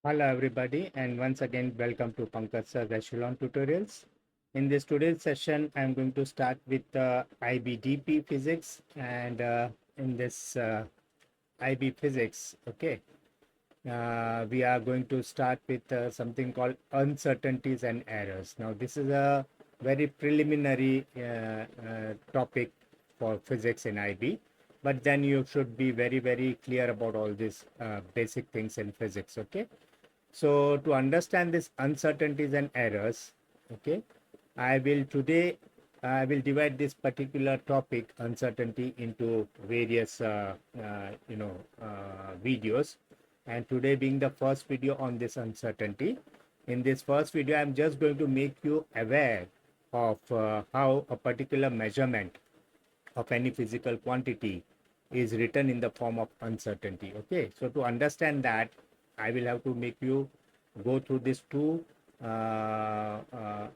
Hello everybody, and once again welcome to Pankaj Sir's Echelon Tutorials. In this today's session, I'm going to start with IBDP Physics, and in this IB Physics, okay, we are going to start with something called uncertainties and errors. Now, this is a very preliminary topic for physics in IB, but then you should be very clear about all these basic things in physics, okay? So to understand this uncertainties and errors, okay, I will divide this particular topic uncertainty into various videos, and today being the first video on this uncertainty. In this first video, I'm just going to make you aware of how a particular measurement of any physical quantity is written in the form of uncertainty. Okay, so to understand that, I will have to make you go through these two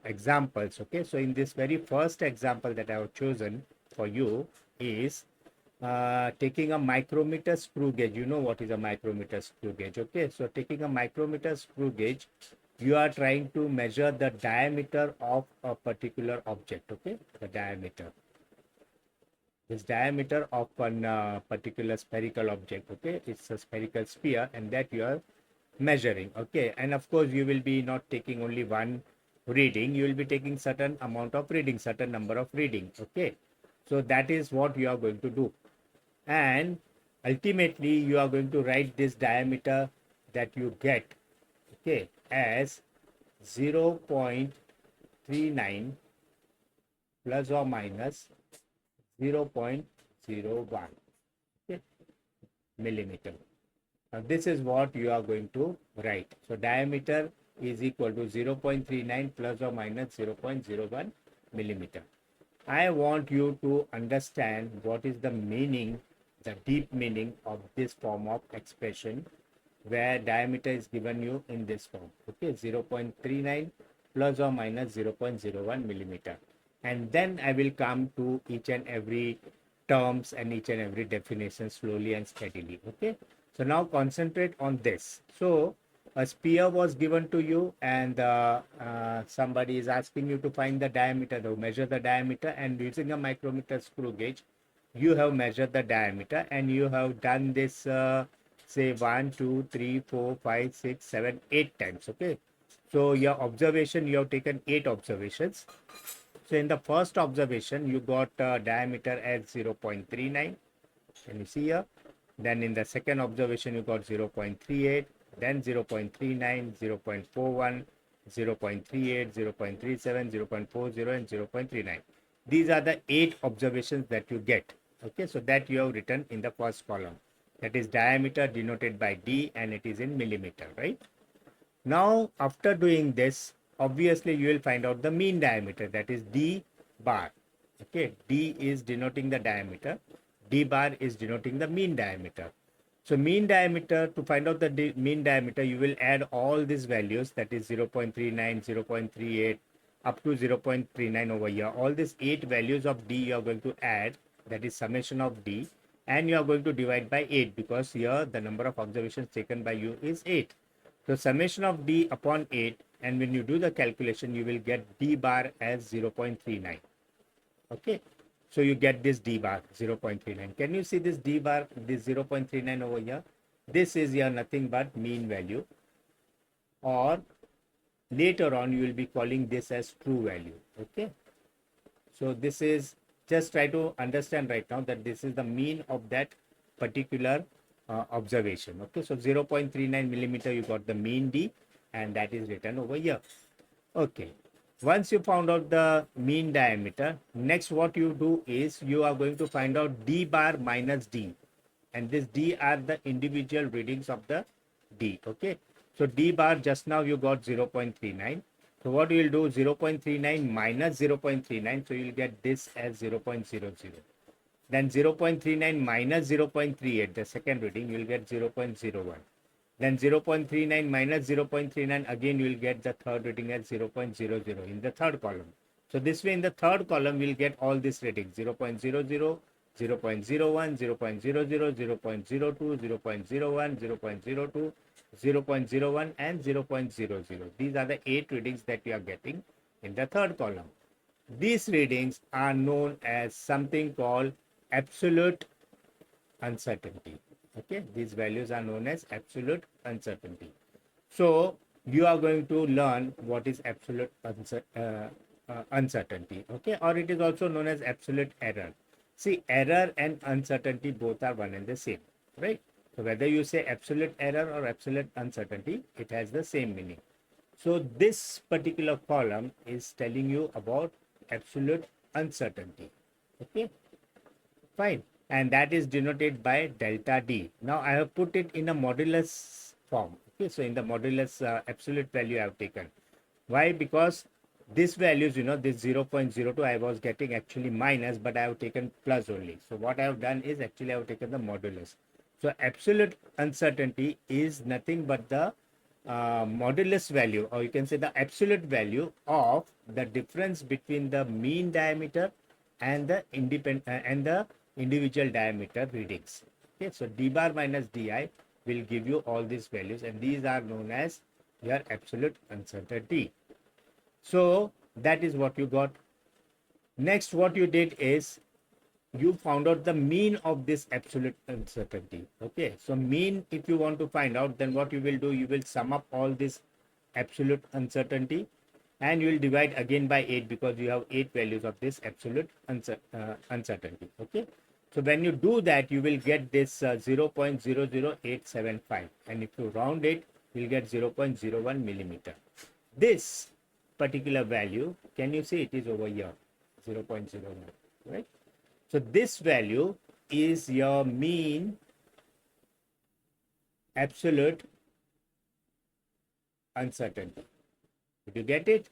examples. Okay, so in this very first example that I have chosen for you is taking a micrometer screw gauge. You know what is a micrometer screw gauge. Okay, so taking a micrometer screw gauge, you are trying to measure the diameter of a particular object. Okay, the diameter, this diameter of one particular spherical object. Okay, it's a spherical sphere, and that you are measuring. Okay, and of course you will be not taking only one reading, you will be taking certain amount of reading, certain number of reading. Okay, so that is what you are going to do, and ultimately you are going to write this diameter that you get, okay, as 0.39 plus or minus 0.01, okay, millimeter. Now this is what you are going to write. So diameter is equal to 0.39 plus or minus 0.01 millimeter. I want you to understand what is the meaning, the deep meaning of this form of expression, where diameter is given you in this form. Okay, 0.39 plus or minus 0.01 millimeter. And then I will come to each and every terms and each and every definition slowly and steadily. Okay, so now concentrate on this. So a sphere was given to you, and somebody is asking you to find the diameter, to measure the diameter, and using a micrometer screw gauge you have measured the diameter, and you have done this say 1 2 3 4 5 6 7 8 times. Okay, so your observation, you have taken 8 observations. So in the first observation you got diameter as 0.39. Can you see here? Then in the second observation you got 0.38, then 0.39, 0.41, 0.38, 0.37, 0.40, and 0.39. These are the 8 observations that you get. Okay, so that you have written in the first column. That is diameter denoted by D, and it is in millimeter, right? Now, after doing this, obviously you will find out the mean diameter, that is D bar. Okay, D is denoting the diameter, D bar is denoting the mean diameter. So mean diameter, to find out the mean diameter, you will add all these values, that is 0.39, 0.38, up to 0.39 over here. All these 8 values of D you are going to add, that is summation of D, and you are going to divide by 8, because here the number of observations taken by you is 8. So summation of D upon 8, and when you do the calculation, you will get D bar as 0.39. Okay, so you get this D bar 0.39. Can you see this D bar, this 0.39 over here? This is here nothing but mean value, or later on you will be calling this as true value. Okay, so this is, just try to understand right now that this is the mean of that particular observation. Okay, so 0.39 millimeter you got the mean D, and that is written over here. Okay, once you found out the mean diameter, next what you do is you are going to find out D bar minus D, and this D are the individual readings of the D. Okay, so D bar just now you got 0.39. So what you will do, 0.39 minus 0.39, so you will get this as 0.00. Then 0.39 minus 0.38, the second reading, you will get 0.01. Then 0.39 minus 0.39, again you will get the third reading as 0.00 in the third column. So this way in the third column we will get all these readings: 0.00, 0.01, 0.00, 0.02, 0.01, 0.02, 0.01 and 0.00. These are the 8 readings that you are getting in the third column. These readings are known as something called absolute uncertainty. Okay, these values are known as absolute uncertainty. So you are going to learn what is absolute uncertainty. Okay, or it is also known as absolute error. See, error and uncertainty both are one and the same, right? So whether you say absolute error or absolute uncertainty, it has the same meaning. So this particular column is telling you about absolute uncertainty. Okay, fine. And that is denoted by delta D. Now I have put it in a modulus form. Okay, so in the modulus absolute value I have taken. Why? Because this values, this 0.02 I was getting actually minus, but I have taken plus only. So what I have done is actually I have taken the modulus. So absolute uncertainty is nothing but the modulus value, or you can say the absolute value of the difference between the mean diameter and the individual diameter readings. Okay, so d bar minus di will give you all these values, and these are known as your absolute uncertainty. So that is what you got. Next, what you did is you found out the mean of this absolute uncertainty. Okay, so mean, if you want to find out, then what you will do, you will sum up all this absolute uncertainty and you will divide again by 8, because you have 8 values of this absolute uncertainty. Okay, so when you do that, you will get this 0.00875, and if you round it, you will get 0.01 millimeter. This particular value, can you see it is over here, 0.01, right? So this value is your mean absolute uncertainty. Did you get it?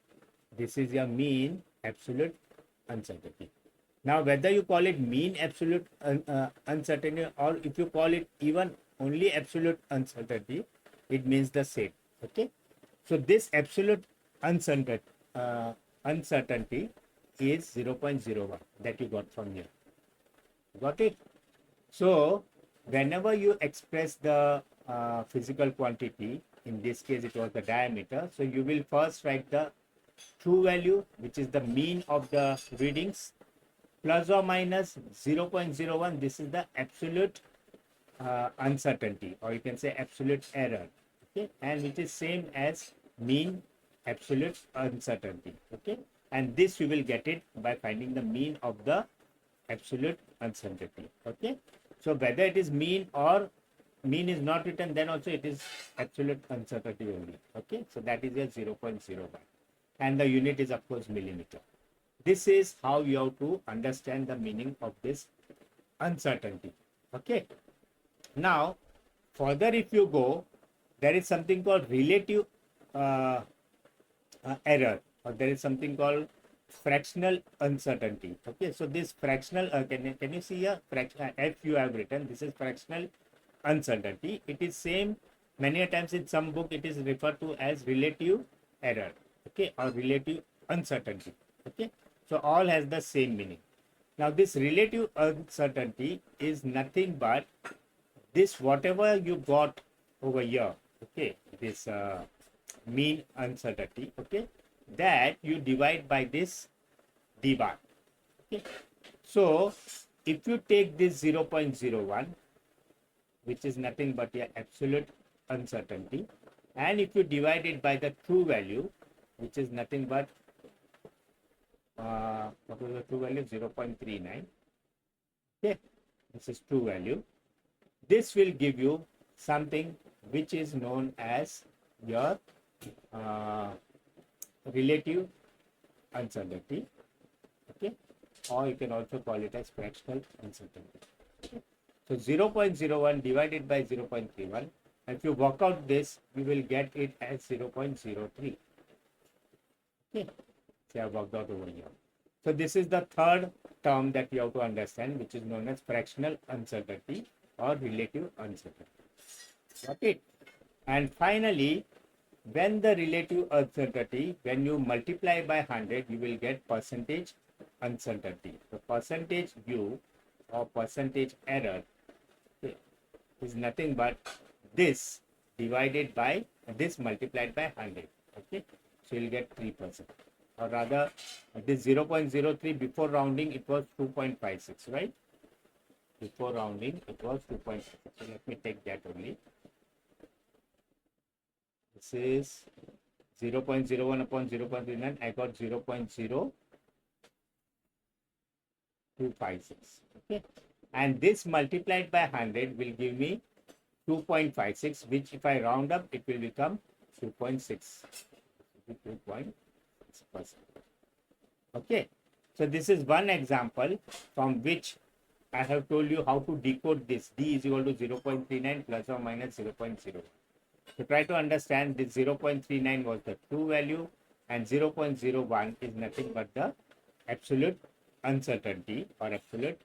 This is your mean absolute uncertainty. Now, whether you call it mean absolute uncertainty, or if you call it even only absolute uncertainty, it means the same. Okay. So this absolute uncertainty is 0.01 that you got from here. Got it? So whenever you express the physical quantity, in this case it was the diameter, so you will first write the true value, which is the mean of the readings, plus or minus 0.01. This is the absolute uncertainty, or you can say absolute error. Okay, and which is same as mean absolute uncertainty. Okay, and this you will get it by finding the mean of the absolute uncertainty. Okay, so whether it is mean or mean is not written, then also it is absolute uncertainty only. Okay, so that is your 0.01, and the unit is of course millimeter. This is how you have to understand the meaning of this uncertainty. Okay, now further if you go, there is something called relative error, or there is something called fractional uncertainty. Okay, so this fractional can you see here, f you have written, this is fractional uncertainty. It is same, many a times in some book it is referred to as relative error. Okay, or relative uncertainty. Okay, so all has the same meaning. Now this relative uncertainty is nothing but this whatever you got over here. Okay, this mean uncertainty. Okay, that you divide by this d bar. Okay, so if you take this 0.01, which is nothing but your absolute uncertainty, and if you divide it by the true value, which is nothing but what was the true value, 0.39. Okay, this is true value. This will give you something which is known as your relative uncertainty. Okay, or you can also call it as fractional uncertainty. Okay. So 0.01 divided by 0.31, if you work out this, you will get it as 0.03. Okay, so I have worked out over here. So this is the third term that you have to understand, which is known as fractional uncertainty or relative uncertainty. Got it? And finally, when the relative uncertainty, when you multiply by 100, you will get percentage uncertainty. The percentage u or percentage error, okay, is nothing but this divided by this multiplied by 100. Okay, so you'll get 3%. Or rather, this 0.03 before rounding it was 2.56, right? Before rounding it was 2.56. So let me take that only. This is 0.01 upon 0.39. I got 0.0256. Okay, and this multiplied by 100 will give me 2.56, which if I round up it will become 2.6. 2.6%. Okay, so this is one example from which I have told you how to decode this. D is equal to 0.39 plus or minus 0.0. So try to understand this 0.39 was the true value and 0.01 is nothing but the absolute uncertainty or absolute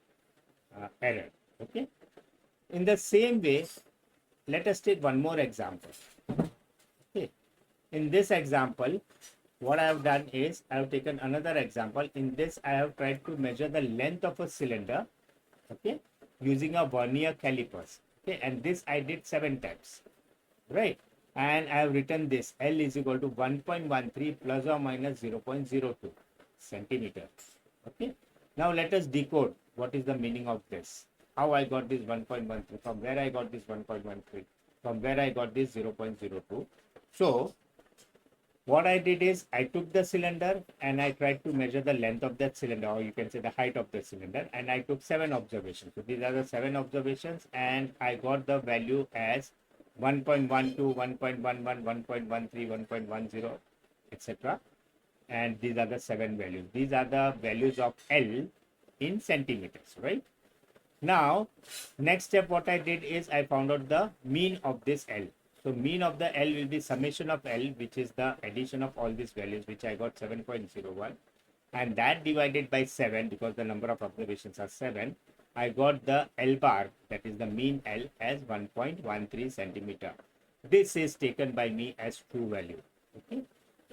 error. Okay. In the same way, let us take one more example. Okay. In this example, what I have done is I have taken another example. In this, I have tried to measure the length of a cylinder, okay, using a vernier calipers. Okay, and this I did 7 times, right? And I have written this L is equal to 1.13 plus or minus 0.02 centimeter. Okay, now let us decode what is the meaning of this. How I got this 1.13, from where I got this 1.13, from where I got this 0.02. So what I did is I took the cylinder and I tried to measure the length of that cylinder, or you can say the height of the cylinder, and I took 7 observations. So these are the 7 observations, and I got the value as 1.12, 1.11, 1.13, 1.10, etc. And these are the 7 values. These are the values of L in centimeters, right? Now, next step what I did is I found out the mean of this L. So mean of the L will be summation of L, which is the addition of all these values, which I got 7.01, and that divided by 7, because the number of observations are 7, I got the L bar, that is the mean L, as 1.13 centimeter. This is taken by me as true value. Okay,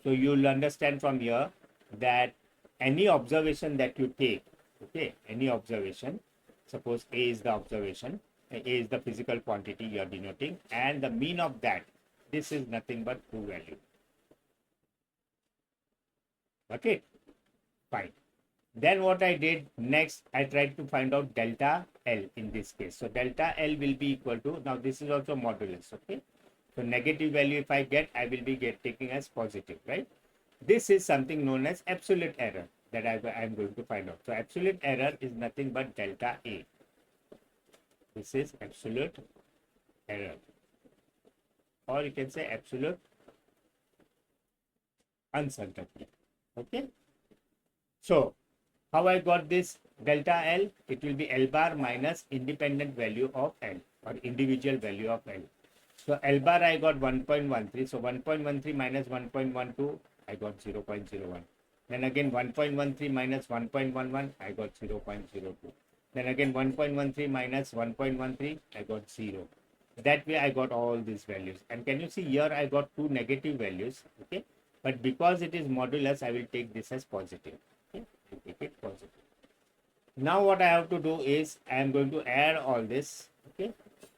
so you'll understand from here that any observation that you take, okay, any observation, suppose A is the observation, A is the physical quantity you are denoting, and the mean of that, this is nothing but true value. Okay, fine. Then what I did next, I tried to find out delta L in this case. So delta L will be equal to, now this is also modulus, okay. So negative value if I get, I will be taking as positive, right? This is something known as absolute error that I am going to find out. So absolute error is nothing but delta A. This is absolute error, or you can say absolute uncertainty. Okay. So how I got this delta L? It will be L bar minus independent value of L, or individual value of L. So L bar I got 1.13. So 1.13 minus 1.12, I got 0.01. Then again 1.13 minus 1.11, I got 0.02. Then again 1.13 minus 1.13, I got 0. That way I got all these values. And can you see here I got 2 negative values. Okay. But because it is modulus, I will take this as positive. Okay. I take it positive. Now what I have to do is I am going to add all this. Okay.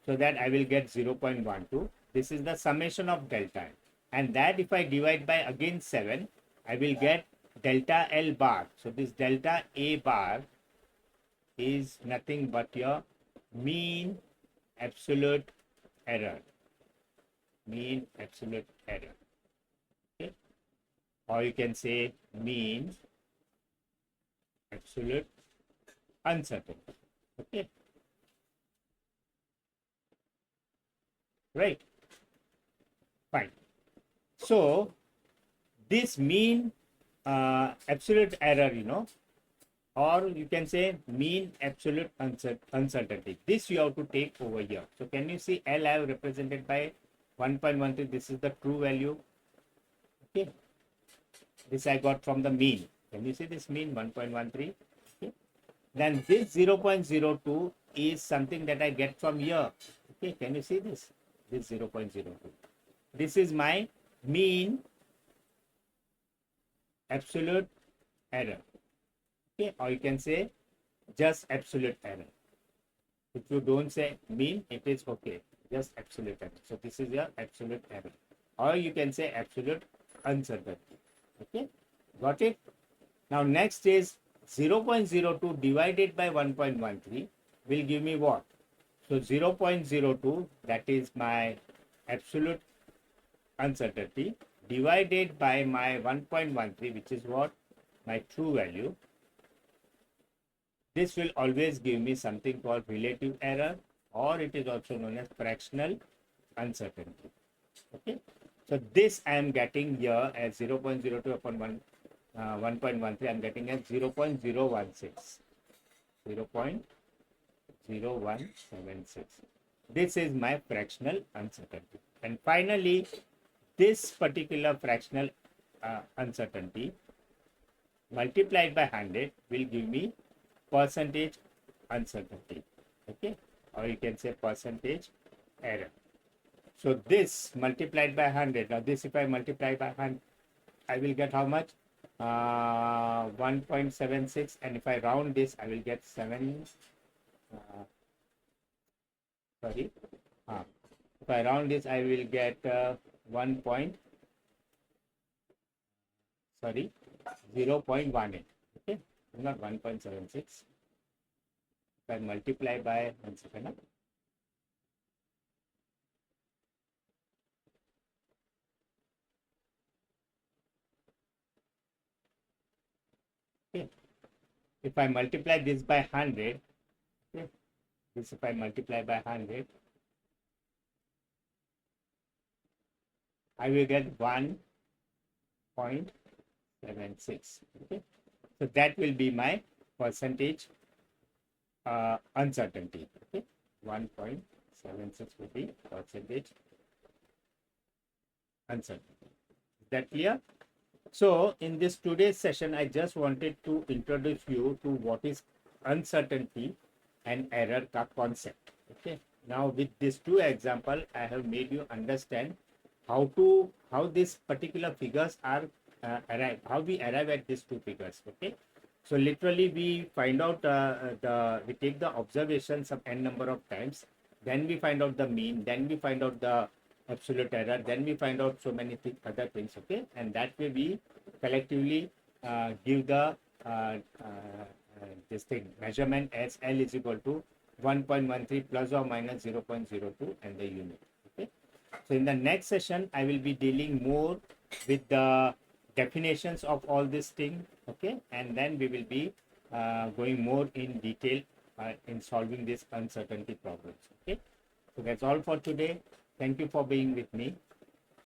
So that I will get 0.12. This is the summation of delta. And that if I divide by again 7, I will get delta L bar. So this delta A bar is nothing but your mean absolute error. Mean absolute error. Okay. Or you can say mean absolute uncertainty. Okay. Right. Fine. So this mean absolute error, or you can say mean absolute uncertainty. This you have to take over here. So can you see L I have represented by 1.13? This is the true value. Okay. This I got from the mean. Can you see this mean 1.13? Okay. Then this 0.02 is something that I get from here. Okay. Can you see this? This 0.02. This is my mean absolute error. Okay, or you can say just absolute error. If you don't say mean, it is okay. just absolute error. So this is your absolute error, or you can say absolute uncertainty. Okay, got it? Now next is 0.02 divided by 1.13 will give me what? So 0.02, that is my absolute uncertainty, divided by my 1.13, which is what? My true value. This will always give me something called relative error, or it is also known as fractional uncertainty. Okay, so this I am getting here as 0.02 upon 1.13. I am getting as 0.016. 0.0176. This is my fractional uncertainty. And finally, this particular fractional uncertainty multiplied by 100 will give me percentage uncertainty. Okay, or you can say percentage error. So this multiplied by 100. Now this, if I multiply by 100, I will get how much? 1.76. And if I round this, I will get 7. Sorry. If I round this, I will get 1 point. Sorry, 0.18. Okay, not 1.76. If I multiply by 1 second. Okay, if I multiply this by 100, okay, this if I multiply by 100, I will get 1.76. Okay, so that will be my percentage uncertainty. Okay, 1.76 will be percentage uncertainty. Is that clear? So in this today's session, I just wanted to introduce you to what is uncertainty and error ka concept. Okay. Now with these two example, I have made you understand how these particular figures are how we arrive at these two figures. Okay. So literally we find out we take the observations of n number of times, then we find out the mean, then we find out the absolute error, then we find out so many other things. Okay, and that way we collectively give the this thing measurement as L is equal to 1.13 plus or minus 0.02 and the unit. Okay, so in the next session I will be dealing more with the definitions of all this thing. Okay, and then we will be going more in detail in solving these uncertainty problems. Okay, so that's all for today. Thank you for being with me.